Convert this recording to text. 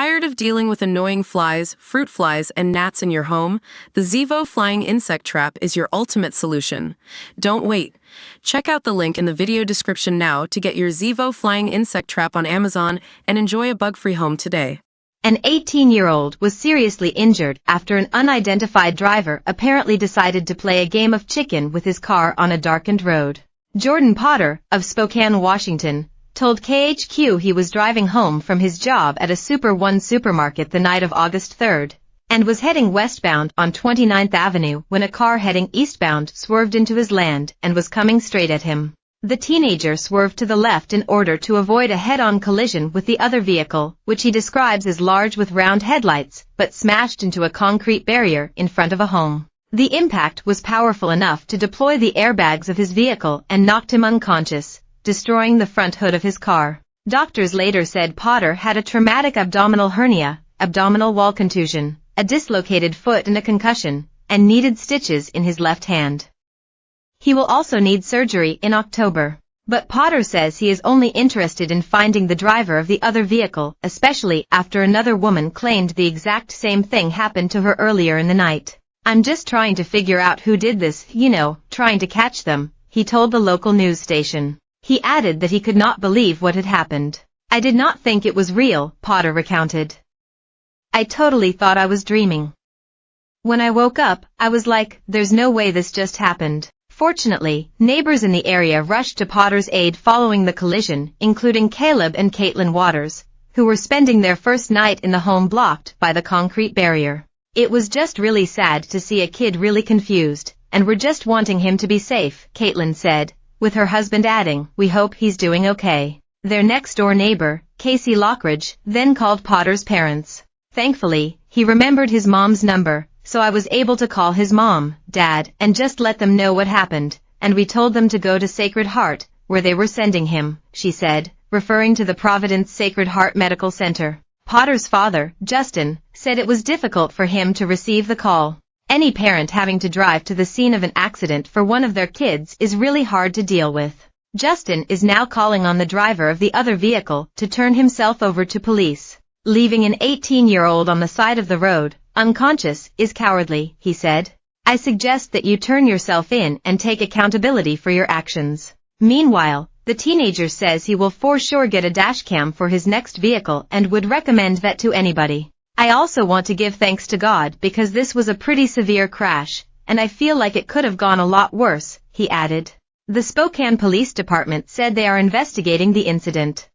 Tired of dealing with annoying flies, fruit flies, and gnats in your home? The Zevo Flying Insect Trap is your ultimate solution. Don't wait. Check out the link in the video description now to get your Zevo Flying Insect Trap on Amazon and enjoy a bug-free home today. An 18-year-old was seriously injured after an unidentified driver apparently decided to play a game of chicken with his car on a darkened road. Jordan Potter, of Spokane, Washington, told KHQ he was driving home from his job at a Super One supermarket the night of August 3rd, and was heading westbound on 29th Avenue when a car heading eastbound swerved into his lane and was coming straight at him. The teenager swerved to the left in order to avoid a head-on collision with the other vehicle, which he describes as large with round headlights, but smashed into a concrete barrier in front of a home. The impact was powerful enough to deploy the airbags of his vehicle and knocked him unconscious, destroying the front hood of his car. Doctors later said Potter had a traumatic abdominal hernia, abdominal wall contusion, a dislocated foot and a concussion, and needed stitches in his left hand. He will also need surgery in October. But Potter says he is only interested in finding the driver of the other vehicle, especially after another woman claimed the exact same thing happened to her earlier in the night. "I'm just trying to figure out who did this, trying to catch them," he told the local news station. He added that he could not believe what had happened. "I did not think it was real," Potter recounted. "I totally thought I was dreaming. When I woke up, I was like, there's no way this just happened." Fortunately, neighbors in the area rushed to Potter's aid following the collision, including Caleb and Caitlin Waters, who were spending their first night in the home blocked by the concrete barrier. "It was just really sad to see a kid really confused, and we're just wanting him to be safe," Caitlin said, with her husband adding, "We hope he's doing okay." Their next-door neighbor, Casey Lockridge, then called Potter's parents. "Thankfully, he remembered his mom's number, so I was able to call his mom, dad, and just let them know what happened, and we told them to go to Sacred Heart, where they were sending him," she said, referring to the Providence Sacred Heart Medical Center. Potter's father, Justin, said it was difficult for him to receive the call. Any parent having to drive to the scene of an accident for one of their kids is really hard to deal with. Justin is now calling on the driver of the other vehicle to turn himself over to police. "Leaving an 18-year-old on the side of the road, unconscious, is cowardly," he said. "I suggest that you turn yourself in and take accountability for your actions." Meanwhile, the teenager says he will for sure get a dashcam for his next vehicle and would recommend that to anybody. "I also want to give thanks to God because this was a pretty severe crash, and I feel like it could have gone a lot worse," he added. The Spokane Police Department said they are investigating the incident.